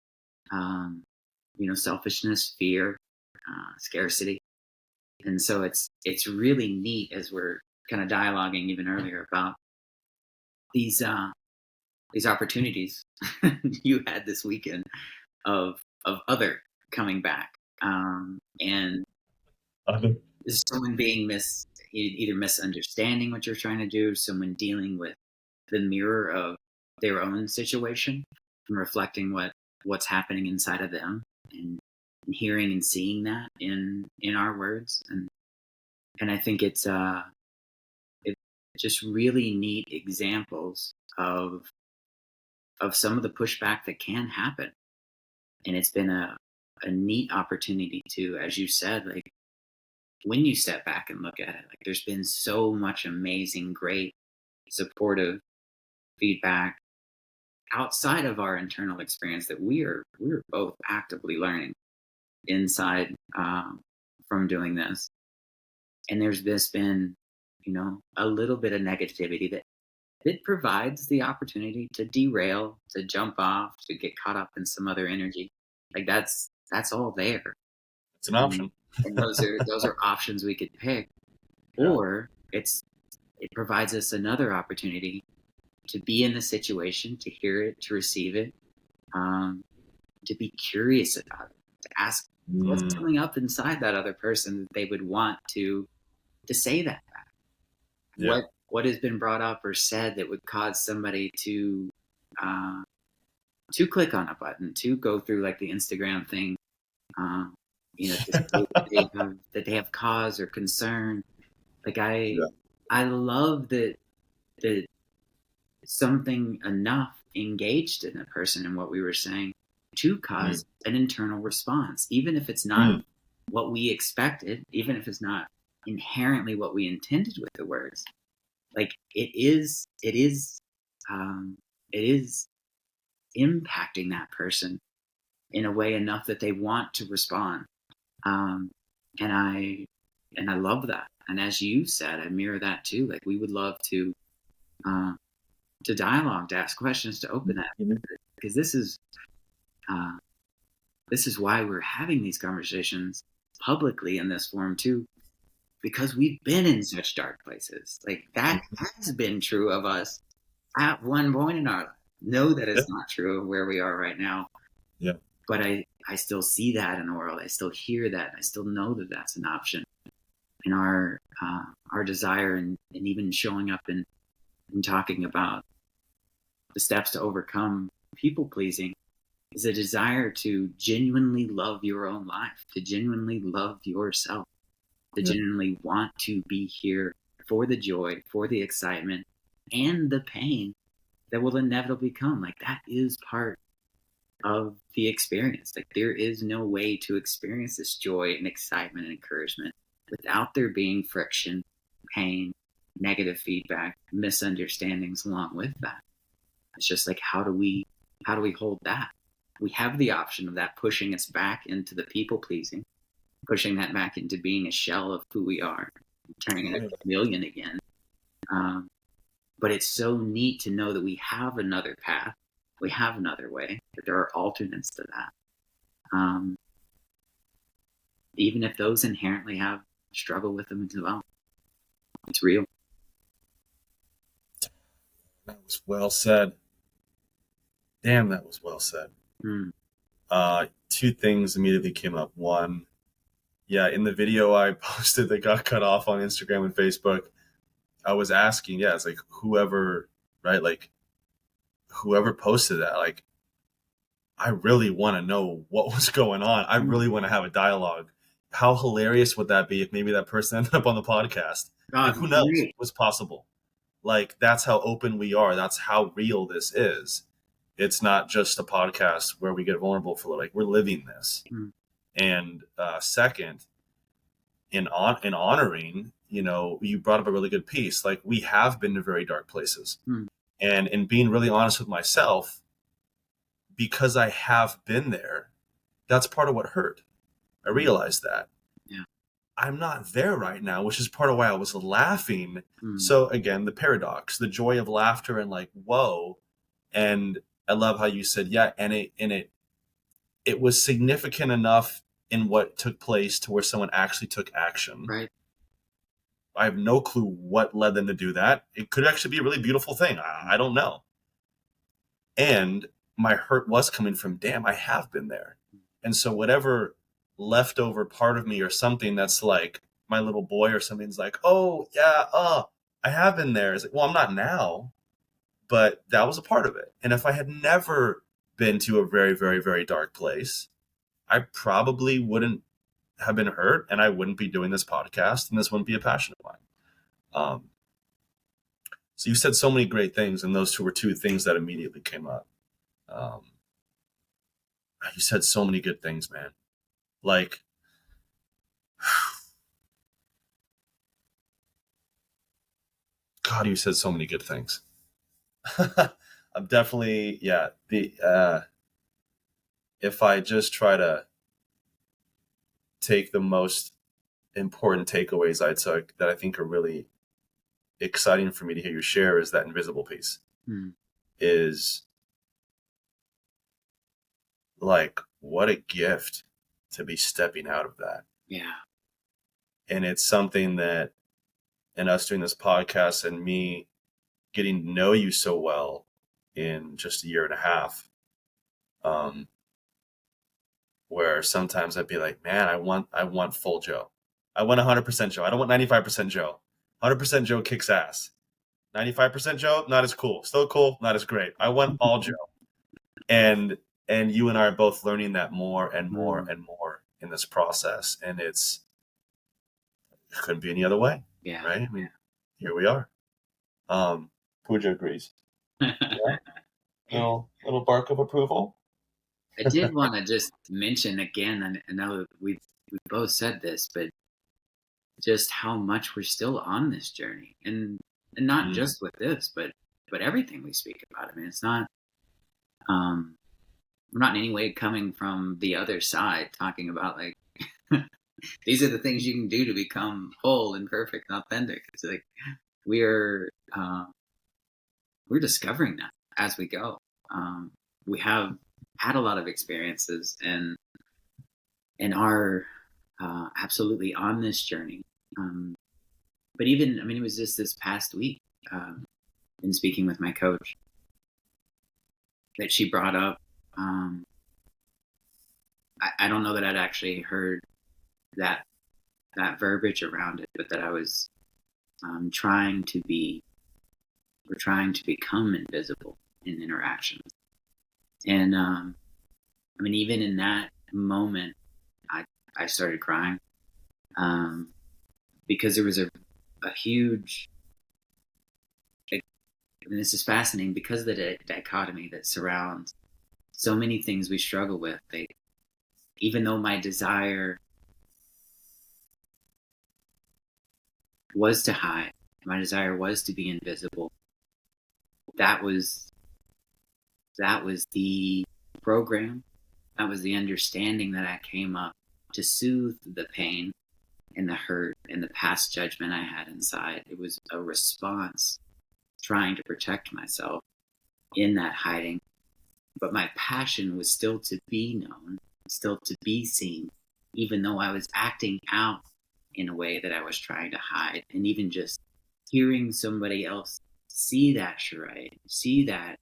selfishness, fear, scarcity. And so it's really neat, as we're kind of dialoguing even earlier about these opportunities you had this weekend of other coming back, and someone being either misunderstanding what you're trying to do, someone dealing with the mirror of their own situation and reflecting what's happening inside of them, and hearing and seeing that in our words. And I think it's just really neat examples of some of the pushback that can happen. And it's been a neat opportunity to, as you said, like, when you step back and look at it, like, there's been so much amazing, great, supportive feedback outside of our internal experience that we're both actively learning inside, from doing this. And there's been, a little bit of negativity that it provides the opportunity to derail, to jump off, to get caught up in some other energy. Like that's all there. It's an Um, option. and those are options we could pick. Yeah. Or it provides us another opportunity to be in the situation, to hear it, to receive it, um, to be curious about it, to ask what's Mm. coming up inside that other person that they would want to say that back. Yeah. What has been brought up or said that would cause somebody uh, to click on a button, to go through like the Instagram thing, uh, to say that they have cause or concern. Like Yeah. I love that something enough engaged in a person in what we were saying to Mm. cause an internal response, even if it's not Mm. what we expected, even if it's not inherently what we intended with the words. Like um, it is impacting that person in a way enough that they want to respond. Um, and I love that. And as you said, I mirror that too. Like we would love uh, to dialogue, to ask questions, to open that, Mhm. because uh, this is why we're having these conversations publicly in this form too, because we've been in such dark places. Like that has been true of us at one point in our life. Know that Yeah. it's not true of where we are right now, Yeah. but I still see that in the world. I still hear that. I still know that that's an option. And our desire and even showing up and talking about the steps to overcome people pleasing is a desire to genuinely love your own life, to genuinely love yourself, to Yeah. genuinely want to be here for the joy, for the excitement, and the pain that will inevitably come. Like that is part of the experience. Like there is no way to experience this joy and excitement and encouragement without there being friction, pain, negative feedback, misunderstandings along with that. It's just like how do we hold that? We have the option of that pushing us back into the people pleasing, pushing that back into being a shell of who we are, turning into a chameleon again. Um, but it's so neat to know that we have another path, we have another way, that there are alternates to that. Um, Even if those inherently have struggle with them as well. It's real. That was well said. Damn, that was well said. Mm. Two things immediately came up. One, yeah, in the video I posted that got cut off on Instagram and Facebook, I was asking, yeah, it's like whoever, right? Like whoever posted that, like, I really want to know what was going on. I Mm. really want to have a dialogue. How hilarious would that be if maybe that person ended up on the podcast? Like, God, who knows great. what's possible? Like, that's how open we are. That's how real this is. It's not just a podcast where we get vulnerable for like we're living this. Mm. And second, in honoring, you brought up a really good piece. Like we have been to very dark places, Mm. and in being really honest with myself, because I have been there, that's part of what hurt. I Mm. realized that. Yeah. I'm not there right now, which is part of why I was laughing. Mm. So again, the paradox, the joy of laughter and like, whoa. And I love how you said, yeah, and it was significant enough in what took place to where someone actually took action. Right. I have no clue what led them to do that. It could actually be a really beautiful thing. I don't know. And my hurt was coming from, damn, I have been there. And so whatever leftover part of me or something that's like my little boy or something's like, oh yeah, I have been there. It's like, well, I'm not now, but that was a part of it. And if I had never been to a very, very, very dark place, I probably wouldn't have been hurt and I wouldn't be doing this podcast and this wouldn't be a passion of mine. So you said so many great things, and those two were two things that immediately came up. Um, you said so many good things, man. Like, God, you said so many good things. I'm definitely, yeah. If I just try to take the most important takeaways I took that I think are really exciting for me to hear you share is that invisible piece. Is like, what a gift to be stepping out of that. Yeah. And it's something that, in us doing this podcast and me getting to know you so well in just a year and a half, where sometimes I'd be like, man, I want full Joe. I want 100% Joe. I don't want 95% Joe. 100% Joe kicks ass. 95% Joe, not as cool. Still cool, not as great. I want all Joe. And you and I are both learning that more and more and more in this process. And it couldn't be any other way. Yeah. Right? I mean, here we are. Pooja agrees. Yeah. Little bark of approval. I did want to just mention again, and I know we both said this, but just how much we're still on this journey, and not just with this, but everything we speak about. I mean, it's not we're not in any way coming from the other side talking about like these are the things you can do to become whole and perfect and authentic. It's like we're discovering that as we go. We have had a lot of experiences and are absolutely on this journey. But even, I mean, it was just this past week in speaking with my coach that she brought up. I don't know that I'd actually heard that verbiage around it, but that I was trying to become invisible in interactions. And I mean, even in that moment, I started crying because there was a huge, and this is fascinating because of the dichotomy that surrounds so many things we struggle with. Even though my desire was to hide, my desire was to be invisible, that was the program, that was the understanding that I came up to soothe the pain and the hurt and the past judgment I had inside. It was a response trying to protect myself in that hiding. But my passion was still to be known, still to be seen, even though I was acting out in a way that I was trying to hide. And even just hearing somebody else see that charade, see that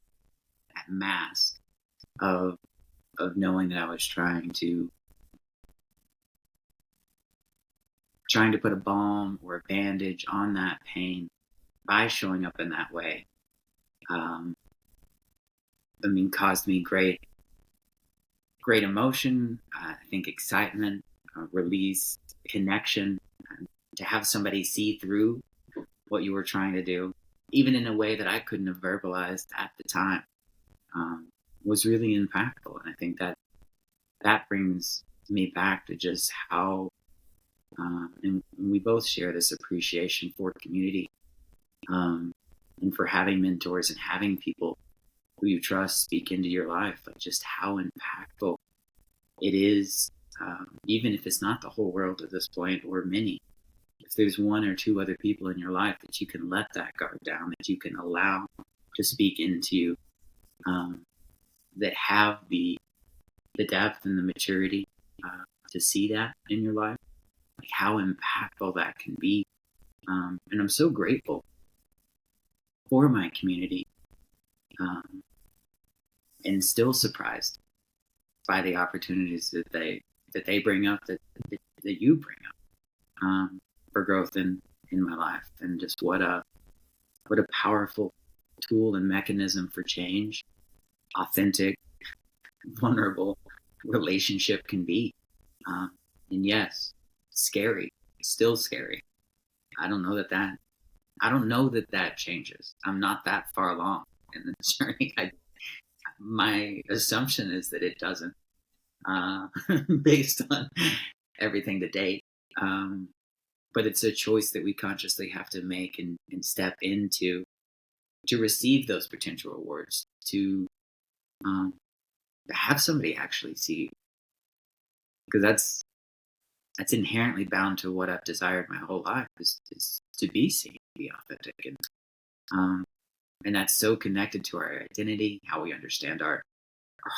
mask of knowing that I was trying to put a balm or a bandage on that pain by showing up in that way. I mean, caused me great emotion, I think excitement, release, connection, to have somebody see through what you were trying to do, even in a way that I couldn't have verbalized at the time, was really impactful. And I think that brings me back to just how, and we both share this appreciation for community, and for having mentors and having people who you trust speak into your life, like just how impactful it is, even if it's not the whole world at this point or many. If there's one or two other people in your life that you can let that guard down, that you can allow to speak into, that have the depth and the maturity to see that in your life, like how impactful that can be. And I'm so grateful for my community, and still surprised by the opportunities that they bring up, that you bring up, for growth in my life, and just what a powerful tool and mechanism for change, authentic, vulnerable relationship can be. And yes, scary, still scary. I don't know that changes. I'm not that far along in the journey. My assumption is that it doesn't, based on everything to date. But it's a choice that we consciously have to make and step into to receive those potential rewards, to have somebody actually see you. Because that's inherently bound to what I've desired my whole life is to be seen, to be authentic, um, and that's so connected to our identity, how we understand our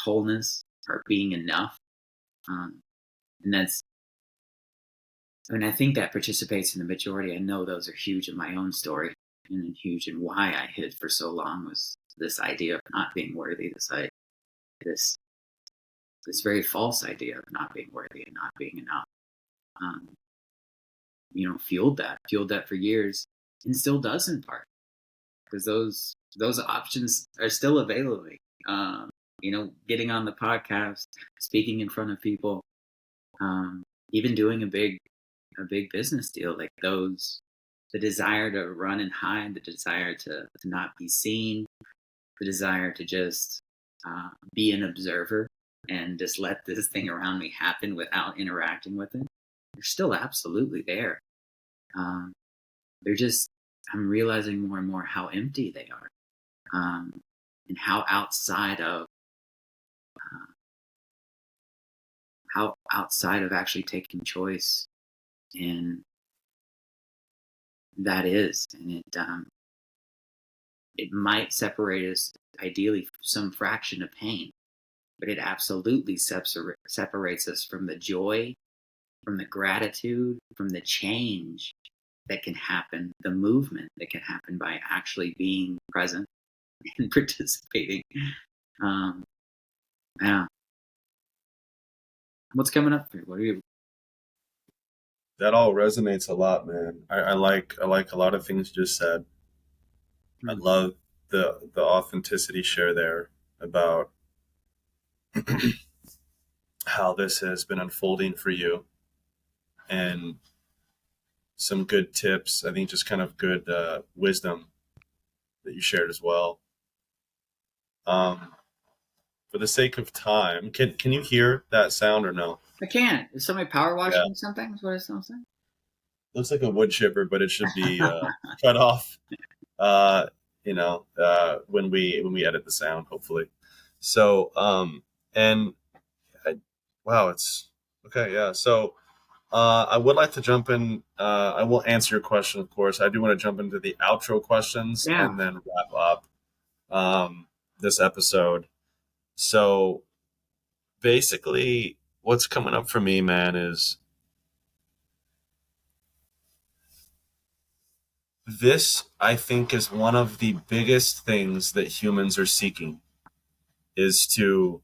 wholeness, our being enough, um, and that's. I mean, I think that participates in the majority. I know those are huge in my own story, and huge in why I hid for so long was this idea of not being worthy. This this very false idea of not being worthy and not being enough. Um, fueled that for years, and still does in part because those options are still available. Um, getting on the podcast, speaking in front of people, even doing a big business deal, like those, the desire to run and hide, the desire to not be seen, the desire to just be an observer and just let this thing around me happen without interacting with it, they're still absolutely there. Um, they're just, I'm realizing more and more how empty they are, and uh, how outside of actually taking choice in that is, and it might separate us ideally some fraction of pain, but it absolutely separates us from the joy, from the gratitude, from the change that can happen, the movement that can happen by actually being present and participating. Um, yeah. What's coming up for you? What are you? That all resonates a lot, man. I like a lot of things you just said. I Hmm. love the authenticity share there about how this has been unfolding for you, and some good tips. I think just kind of good wisdom that you shared as well. Um, for the sake of time, can you hear that sound or no? I can't. Is somebody power Yeah, washing something? Is what it sounds looks like a wood chipper, but it should be like. cut off. Uh, when we edit the sound, hopefully. So, and I, wow, it's okay. Yeah. So, I would like to jump in. I will answer your question, of course. I do want to jump into the outro questions Yeah, and then wrap up this episode. So, basically, what's coming up for me, man, is this. I think is one of the biggest things that humans are seeking is to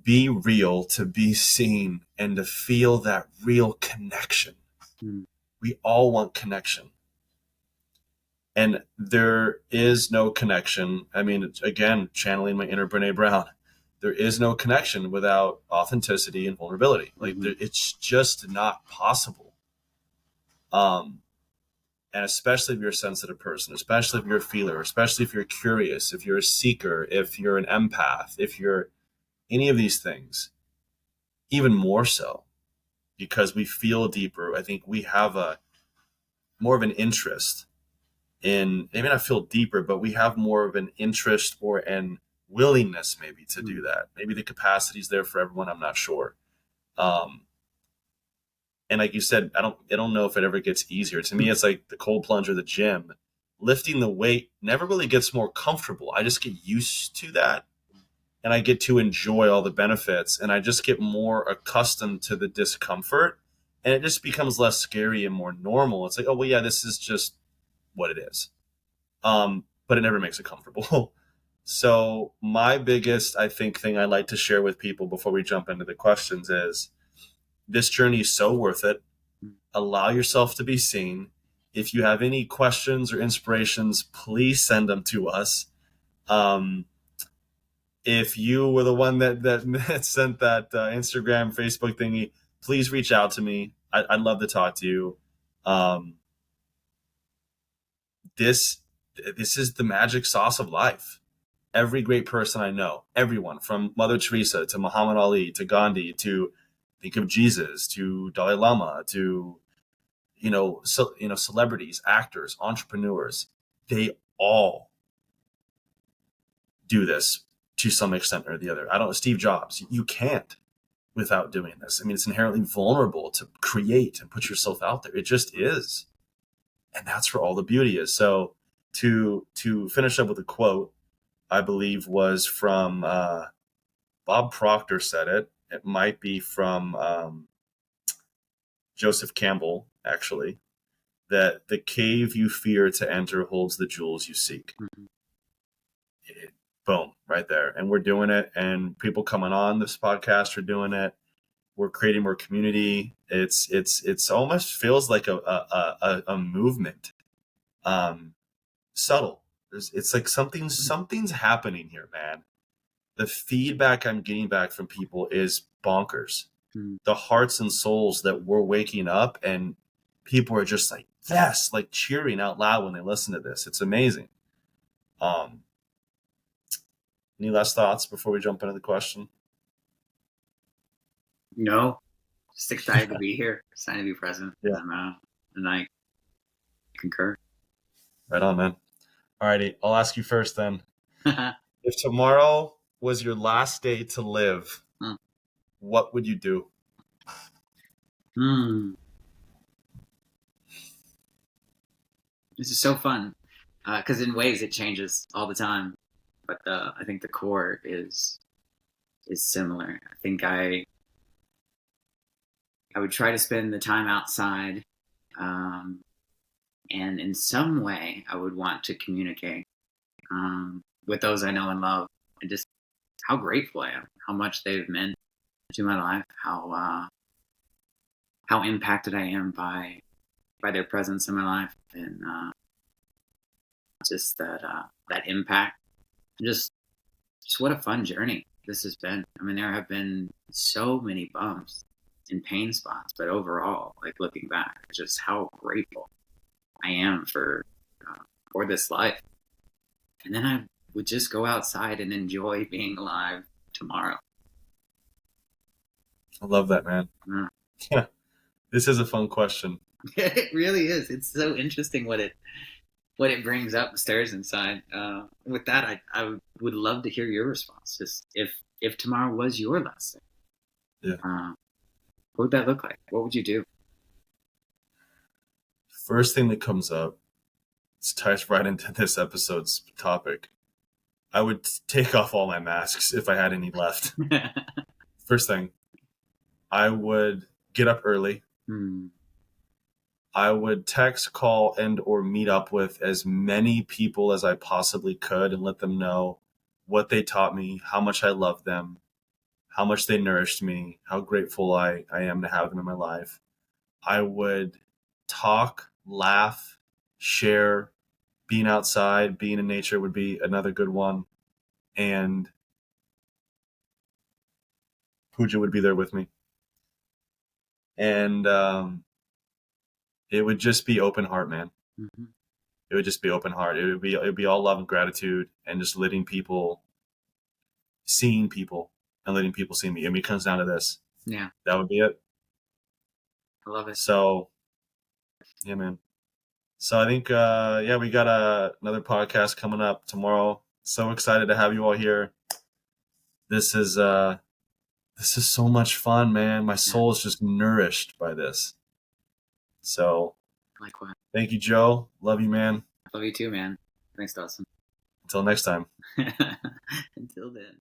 be real, to be seen, and to feel that real connection. mm, We all want connection. And there is no connection. I mean, again, channeling my inner Brene Brown, there is no connection without authenticity and vulnerability. Like, mhm, it's just not possible. Um, and especially if you're a sensitive person, especially if you're a feeler, especially if you're curious, if you're a seeker, if you're an empath, if you're any of these things, even more so because we feel deeper. I think we have a more of an interest in, maybe not feel deeper, but we have more of an interest or an willingness maybe to mm, do that. Maybe the capacity is there for everyone. I'm not sure. Um, and like you said, I don't know if it ever gets easier. To me, it's like the cold plunge or the gym. Lifting the weight never really gets more comfortable. I just get used to that, and I get to enjoy all the benefits, and I just get more accustomed to the discomfort, and it just becomes less scary and more normal. It's like, oh well, yeah, this is just what it is. But it never makes it comfortable. So my biggest, I think, thing I like to share with people before we jump into the questions is this journey is so worth it. mm. Allow yourself to be seen. If you have any questions or inspirations, please send them to us. Um, if you were the one that sent that Instagram, Facebook thingy, please reach out to me. I'd love to talk to you. Um, this this is the magic sauce of life. Every great person I know, everyone from Mother Teresa to Muhammad Ali to Gandhi to think of Jesus to Dalai Lama to celebrities, actors, entrepreneurs, they all do this to some extent or the other. I don't know, Steve Jobs, you can't. without doing this. I mean, it's inherently vulnerable to create and put yourself out there. It just is. And that's where all the beauty is. So to finish up with a quote, I believe was from Bob Proctor said it. It might be from Joseph Campbell, actually, that the cave you fear to enter holds the jewels you seek. Mm-hmm. Boom, right there. And we're doing it. And people coming on this podcast are doing it. We're creating more community. It's almost feels like a movement. Subtle. It's like something's happening here, man. The feedback I'm getting back from people is bonkers. Mm-hmm. The hearts and souls that we're waking up, and people are just like, yes, like cheering out loud when they listen to this. It's amazing. Any last thoughts before we jump into the question? No, just excited to be here, excited to be present. Yeah. And I concur. Right on, man. Alrighty, I'll ask you first then. If tomorrow was your last day to live, what would you do? This is so fun because in ways it changes all the time, but I think the core is similar. I think I would try to spend the time outside, and in some way I would want to communicate with those I know and love, and just how grateful I am, how much they've meant to my life, how impacted I am by their presence in my life, and just that impact. Just what a fun journey this has been. I mean, there have been so many bumps and pain spots, but overall, like looking back, just how grateful I am for this life. And then I would just go outside and enjoy being alive tomorrow. I love that, man. Yeah, this is a fun question. It really is. It's so interesting what it brings up, stirs inside. With that, I would love to hear your response. Just if tomorrow was your last day, yeah, what would that look like? What would you do? First thing that comes up, it ties right into this episode's topic. I would take off all my masks if I had any left. First thing, I would get up early. I would text, call, and or meet up with as many people as I possibly could and let them know what they taught me, how much I love them, how much they nourished me, how grateful I am to have them in my life. I would talk, laugh, share. Being outside, being in nature would be another good one. And Pooja would be there with me. And it would just be open heart, man. Mm-hmm. It would just be open heart. It would be all love and gratitude, and just seeing people and letting people see me. I mean, it comes down to this. Yeah. That would be it. I love it. So, yeah, man. So I think, we got another podcast coming up tomorrow. So excited to have you all here. This is so much fun, man. My soul is just nourished by this. So, likewise. Thank you, Joe. Love you, man. Love you too, man. Thanks, Dustan. Until next time. Until then.